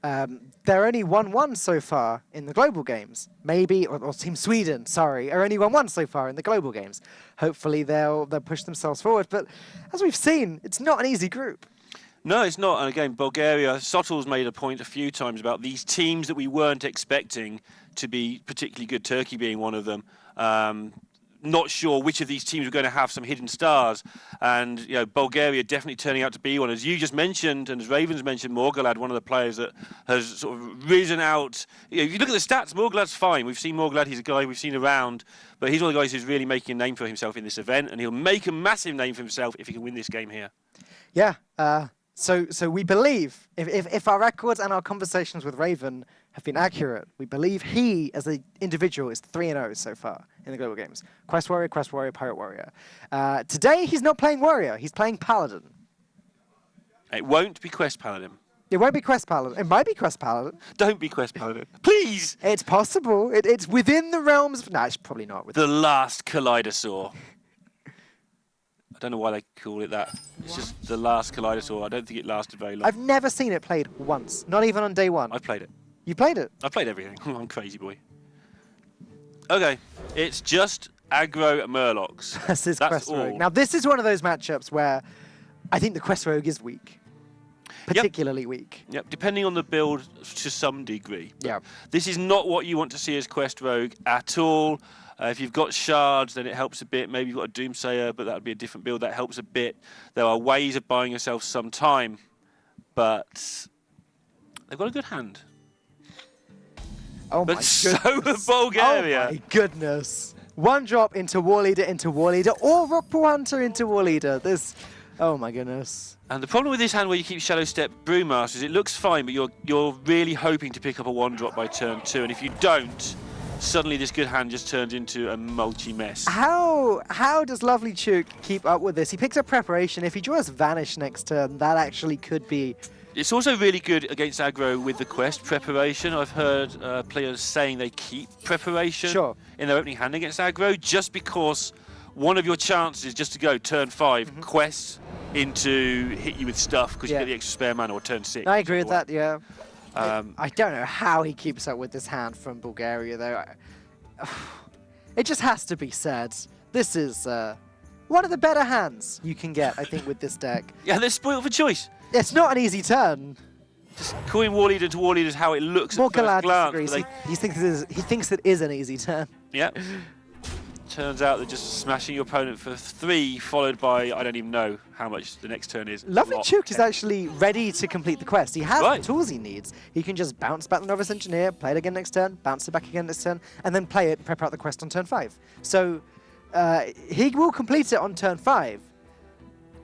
They're only 1-1 so far in the global games. Maybe, or Team Sweden, sorry, are only 1-1 so far in the global games. Hopefully they'll push themselves forward. But as we've seen, it's not an easy group. No, it's not. And again, Bulgaria, Sotel's made a point a few times about these teams that we weren't expecting to be particularly good, Turkey being one of them. Not sure which of these teams were going to have some hidden stars. And, you know, Bulgaria definitely turning out to be one. As you just mentioned, and as Ravens mentioned, Morgalad, one of the players that has sort of risen out. You know, if you look at the stats, Morgalad's fine. We've seen Morgalad, he's a guy we've seen around. But he's one of the guys who's really making a name for himself in this event. And he'll make a massive name for himself if he can win this game here. Yeah. So we believe, if our records and our conversations with Raven have been accurate, we believe he, as an individual, is 3-0 so far in the global games. Quest Warrior, Pirate Warrior. Today, he's not playing Warrior. He's playing Paladin. It won't be Quest Paladin. It won't be Quest Paladin. It might be Quest Paladin. Don't be Quest Paladin. Please! It's possible. It's within the realms of... No, it's probably not. The last Kaleidosaur. I don't know why they call it that. It's just the last Kaleidosaur. I don't think it lasted very long. I've never seen it played once. Not even on day one. I've played it. You played it? I've played everything. I'm crazy boy. Okay, it's just aggro Murlocs. That's Quest all. Rogue. Now, this is one of those matchups where I think the Quest Rogue is weak. Particularly weak. Yep, depending on the build to some degree. Yeah. This is not what you want to see as Quest Rogue at all. If you've got shards, then it helps a bit. Maybe you've got a Doomsayer, but that would be a different build. That helps a bit. There are ways of buying yourself some time, but they've got a good hand. Oh my But goodness. so have Bulgaria. Oh my goodness. One drop into War Leader, or Rock Pool Hunter into War Leader. This, oh my goodness. And the problem with this hand where you keep Shadow Step Brewmaster is it looks fine, but you're really hoping to pick up a 1-drop by turn 2, and if you don't, suddenly this good hand just turns into a multi-mess. How does Lovely Chook keep up with this? He picks up Preparation. If he draws Vanish next turn, that actually could be... It's also really good against aggro with the quest Preparation. I've heard players saying they keep Preparation in their opening hand against aggro just because one of your chances is just to go turn 5, quest into hit you with stuff because you get the extra spare mana, or turn 6. I agree with that, yeah. I don't know how he keeps up with this hand from Bulgaria, though. It just has to be said. This is one of the better hands you can get, I think, with this deck. Yeah, they're spoiled for choice. It's not an easy turn. Just calling War Leader to War Leader is how it looks at first glance. He thinks it is an easy turn. Yeah. Turns out they're just smashing your opponent for 3, followed by, I don't even know how much the next turn is. Lovely Chook is actually ready to complete the quest. He has the tools he needs. He can just bounce back the Novice Engineer, play it again next turn, bounce it back again next turn, and then play it, prep out the quest on turn 5. So he will complete it on turn 5,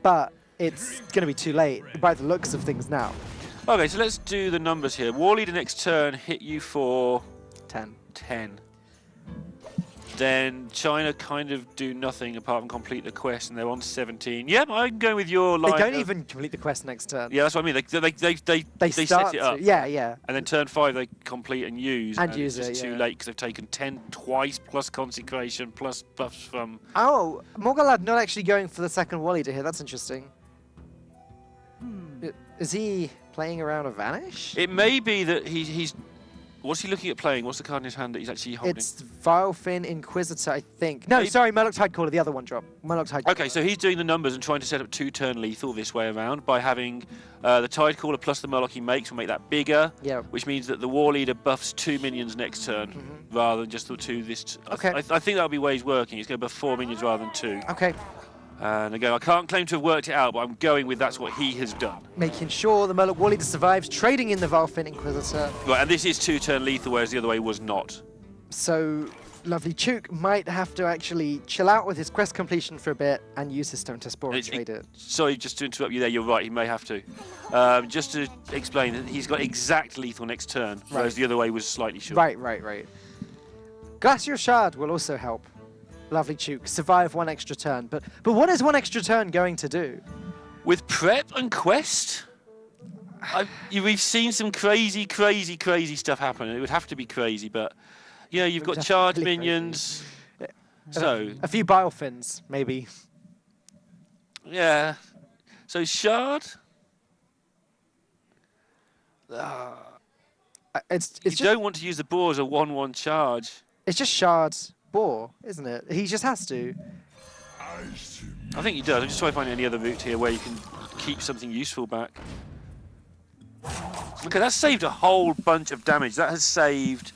but it's going to be too late by the looks of things now. Okay, so let's do the numbers here. War Leader next turn hit you for 10. Then China kind of do nothing apart from complete the quest, and they're on 17. Yeah, I'm going with your line. They don't even complete the quest next turn. Yeah, that's what I mean. They set it up. Yeah. And then turn 5 they complete and use. And use it's it, just too late because they've taken 10 twice plus Consecration plus buffs from... Oh, Morgalad not actually going for the second War Leader here. That's interesting. Is he... playing around a Vanish? It may be that he's... What's he looking at playing? What's the card in his hand that he's actually holding? It's Vilefin Inquisitor, I think. No, sorry, Murloc Tidecaller, the other one drop. Murloc Tidecaller. Okay, so he's doing the numbers and trying to set up 2-turn lethal this way around by having the Tidecaller plus the Murloc he makes will make that bigger, which means that the War Leader buffs 2 minions next turn rather than just the 2 this... Okay. I think that'll be where he's working. He's going to buff 4 minions rather than 2. Okay. And again, I can't claim to have worked it out, but I'm going with that's what he has done. Making sure the Murloc War Leader survives, trading in the Vilefin Inquisitor. Right, and this is 2-turn lethal, whereas the other way was not. So, Lovely Chook might have to actually chill out with his quest completion for a bit and use his Stone to Spore and trade it. Sorry, just to interrupt you there, you're right, he may have to. Just to explain, that he's got exact lethal next turn, whereas the other way was slightly short. Right. Glacial Shard will also help Lovely Chook survive 1 extra turn. But what is 1 extra turn going to do? With prep and quest, we've seen some crazy stuff happen. It would have to be crazy, but you know, you've got charge minions. So a few Bilefins, maybe. Yeah. So Shard. You don't want to use the boar as a 1/1 charge. It's just Shard Boar, isn't it? He just has to. I think he does. I'm just trying to find any other route here where you can keep something useful back. Okay, that's saved a whole bunch of damage. That has saved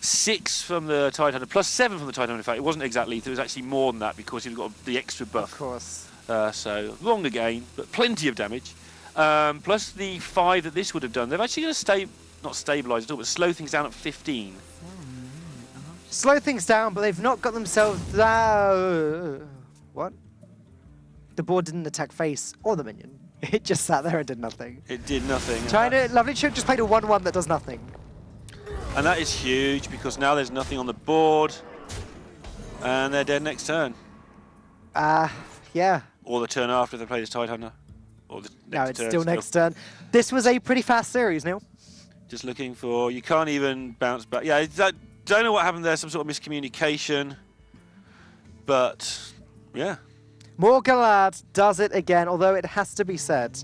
6 from the Tidehunter, plus 7 from the Tidehunter. In fact, it wasn't exact lethal. It was actually more than that because you've got the extra buff. Of course. So, wrong again, but plenty of damage. Plus the 5 that this would have done. They've actually going to not stabilise at all, but slow things down at 15. Slow things down, but they've not got themselves... what? The board didn't attack face or the minion. It just sat there and did nothing. It did nothing. China, Lovely Chook just played a 1/1 that does nothing. And that is huge because now there's nothing on the board. And they're dead next turn. Yeah. Or the turn after if they play this Tidehunter. Or the next No, it's turn still next turn. This was a pretty fast series, Neil. Just looking for... You can't even bounce back. Yeah, don't know what happened there. Some sort of miscommunication. But, yeah. Morgalad does it again, although it has to be said.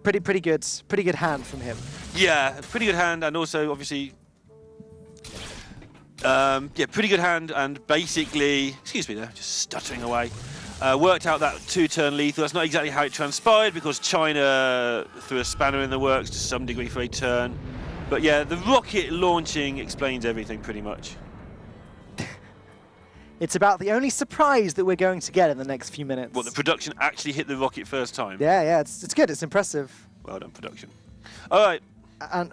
Pretty good hand from him. Yeah, pretty good hand, and also, obviously... yeah, pretty good hand, and basically... Excuse me there, just stuttering away. Worked out that 2-turn lethal. That's not exactly how it transpired because China threw a spanner in the works to some degree for a turn. But yeah, the rocket launching explains everything pretty much. It's about the only surprise that we're going to get in the next few minutes. What, the production actually hit the rocket first time? Yeah, it's good. It's impressive. Well done, production. All right. And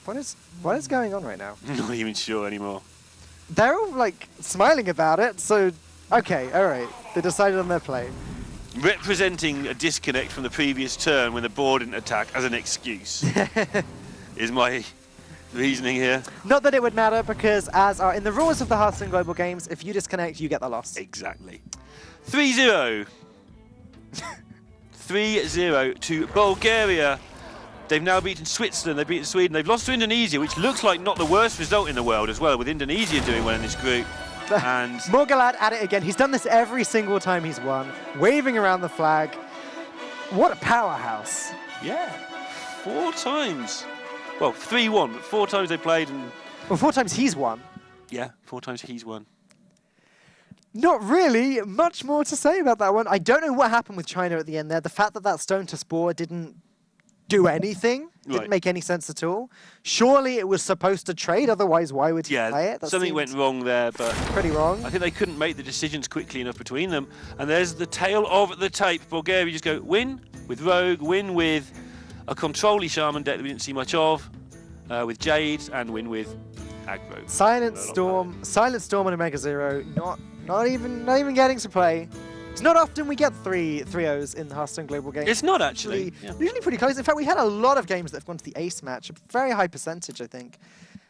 what is going on right now? Not even sure anymore. They're all like smiling about it. So, okay, all right. They decided on their play. Representing a disconnect from the previous turn when the board didn't attack as an excuse is my reasoning here. Not that it would matter because as are in the rules of the Hearthstone Global Games, if you disconnect, you get the loss. Exactly. 3-0. 3-0 to Bulgaria. They've now beaten Switzerland, they've beaten Sweden, they've lost to Indonesia, which looks like not the worst result in the world as well, with Indonesia doing well in this group. And Morgalad at it again. He's done this every single time he's won, waving around the flag. What a powerhouse. Yeah, 4 times. Well, 3-1, but 4 times they played. And well, 4 times he's won. Yeah, 4 times he's won. Not really much more to say about that one. I don't know what happened with China at the end there. The fact that Stone to Spore didn't do anything, didn't make any sense at all. Surely it was supposed to trade, otherwise why would he play it? That something went wrong there, but pretty wrong. I think they couldn't make the decisions quickly enough between them. And there's the tail of the tape. Bulgaria just go win with Rogue, win with a Control-y Shaman deck that we didn't see much of, with Jade, and win with Aggro. Silent Storm and Omega Zero, not even getting to play. It's not often we get 3-0s in the Hearthstone Global Games. It's not actually. Usually pretty close. In fact, we had a lot of games that have gone to the ace match, a very high percentage, I think.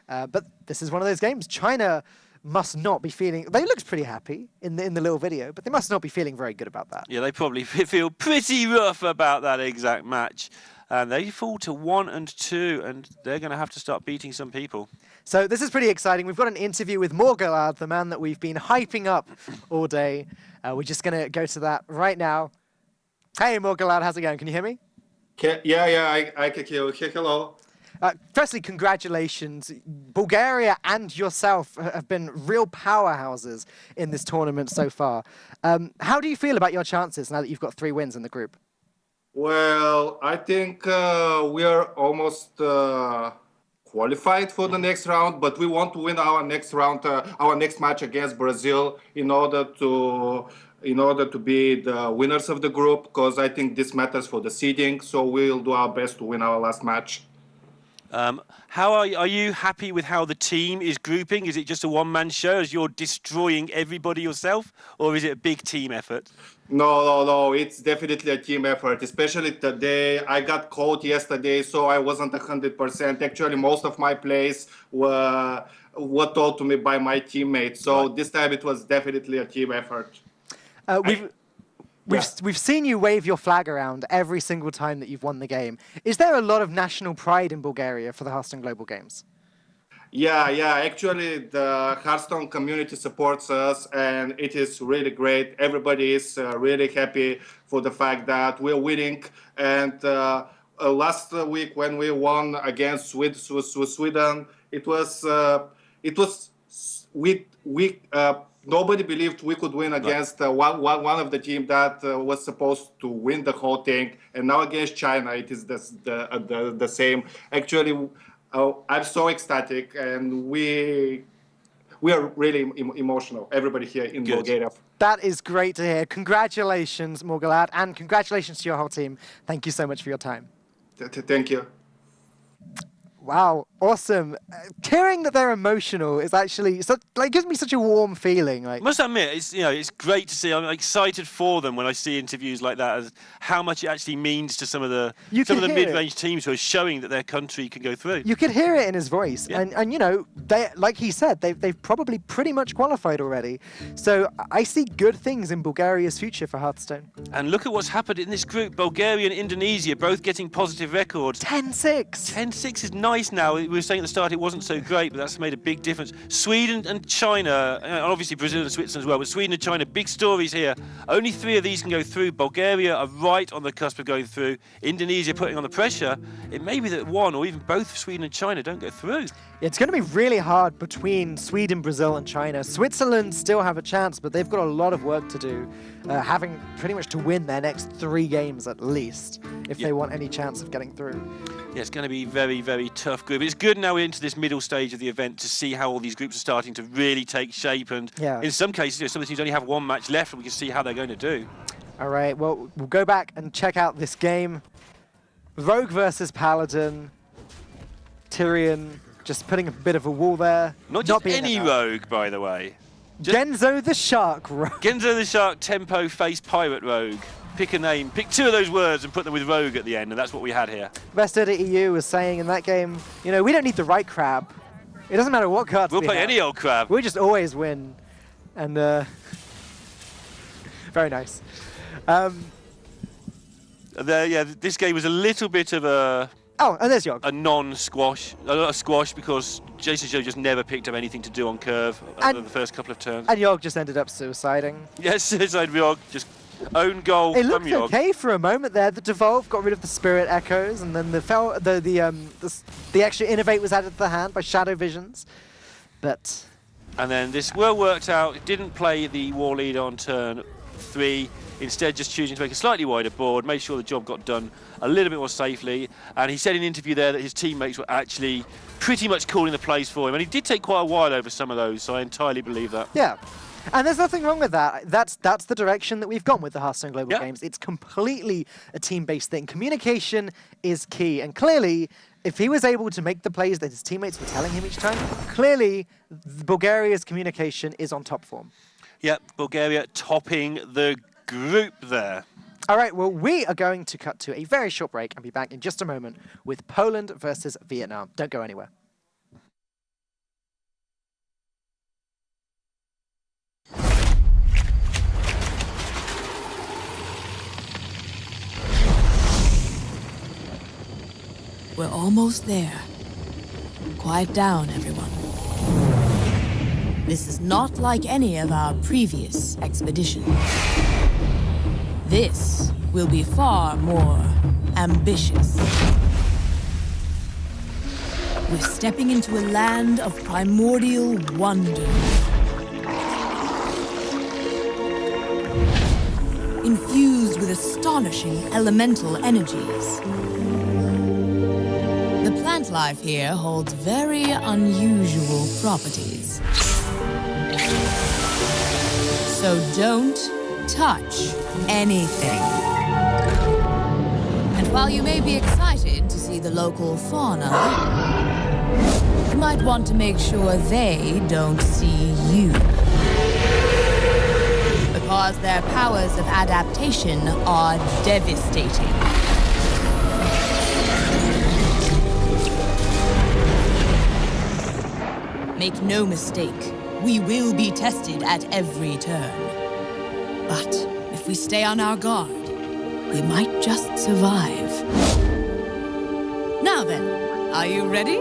But this is one of those games. China must not be feeling... They looked pretty happy in the little video, but they must not be feeling very good about that. Yeah, they probably feel pretty rough about that exact match. And they fall to 1 and 2, and they're going to have to start beating some people. So this is pretty exciting. We've got an interview with Morgalad, the man that we've been hyping up all day. We're just going to go to that right now. Hey, Morgalad, how's it going? Can you hear me? I can hear you. Hello. Firstly, congratulations. Bulgaria and yourself have been real powerhouses in this tournament so far. How do you feel about your chances now that you've got 3 wins in the group? Well, I think we are almost qualified for the next round, but we want to win our next round, our next match against Brazil in order to be the winners of the group, because I think this matters for the seeding. So we'll do our best to win our last match. How are you happy with how the team is grouping? Is it just a one-man show as you're destroying everybody yourself, or is it a big team effort? No. It's definitely a team effort, especially today. I got cold yesterday, so I wasn't 100%. Actually, most of my plays were told to me by my teammates. So This time it was definitely a team effort. We've seen you wave your flag around every single time that you've won the game. Is there a lot of national pride in Bulgaria for the Hearthstone Global Games? Yeah. Actually, the Hearthstone community supports us, and it is really great. Everybody is really happy for the fact that we're winning. And last week, when we won against Sweden, nobody believed we could win against one of the team that was supposed to win the whole thing. And now against China, it is the same. Actually, I'm so ecstatic, and we are really emotional, everybody here in Bulgaria. That is great to hear. Congratulations, Morgalad, and congratulations to your whole team. Thank you so much for your time. Thank you. Wow, awesome. Hearing that they're emotional is actually gives me such a warm feeling. I must admit, it's great to see. I'm excited for them when I see interviews like that, as how much it actually means to some of the mid-range teams who are showing that their country can go through. You could hear it in his voice, yeah. and they, like he said, they've probably pretty much qualified already. So I see good things in Bulgaria's future for Hearthstone. And look at what's happened in this group. Bulgaria and Indonesia both getting positive records. 10-6. 10-6 is nice now. We were saying at the start it wasn't so great, but that's made a big difference. Sweden and China, and obviously Brazil and Switzerland as well, but Sweden and China, big stories here. Only 3 of these can go through. Bulgaria are right on the cusp of going through. Indonesia putting on the pressure. It may be that one or even both of Sweden and China don't go through. It's going to be really hard between Sweden, Brazil and China. Switzerland still have a chance, but they've got a lot of work to do, having pretty much to win their next 3 games at least, if they want any chance of getting through. Yeah, it's going to be very, very tough group. It's good now we're into this middle stage of the event to see how all these groups are starting to really take shape. And in some cases, some of the teams only have 1 match left, and we can see how they're going to do. All right, well, we'll go back and check out this game. Rogue versus Paladin. Tyrion just putting a bit of a wall there. Not any rogue, by the way. Genzo the Shark Rogue. Genzo the Shark Tempo Face Pirate Rogue. Pick a name, pick 2 of those words and put them with Rogue at the end, and that's what we had here. Best.EU was saying in that game, we don't need the right crab. It doesn't matter what cards we'll play any old crab. We just always win. And very nice. This game was a little bit of a... Oh, and there's Yogg. A non-squash. A squash because Jason Joe just never picked up anything to do on curve other than the first couple of turns. And Yogg just ended up suiciding. Yes, suicide Yogg. Just own goal it from looked Yogg. Okay for a moment there. The Devolve got rid of the Spirit Echoes, and then the extra Innovate was added to the hand by Shadow Visions. But... And then this well worked out. It didn't play the War Leader on turn 3. Instead, just choosing to make a slightly wider board, made sure the job got done a little bit more safely. And he said in an interview there that his teammates were actually pretty much calling the plays for him. And he did take quite a while over some of those, so I entirely believe that. Yeah. And there's nothing wrong with that. That's the direction that we've gone with the Hearthstone Global Games. It's completely a team-based thing. Communication is key. And clearly, if he was able to make the plays that his teammates were telling him each time, clearly Bulgaria's communication is on top form. Yeah, Bulgaria topping the group there. All right, well, we are going to cut to a very short break and be back in just a moment with Poland versus Vietnam. Don't go anywhere. We're almost there. Quiet down, everyone. This is not like any of our previous expeditions. This will be far more ambitious. We're stepping into a land of primordial wonder. Infused with astonishing elemental energies. The plant life here holds very unusual properties. So don't touch anything. And while you may be excited to see the local fauna, you might want to make sure they don't see you. Because their powers of adaptation are devastating. Make no mistake, we will be tested at every turn. But if we stay on our guard, we might just survive. Now then, are you ready?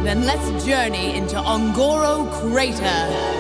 Then let's journey into Ongoro Crater.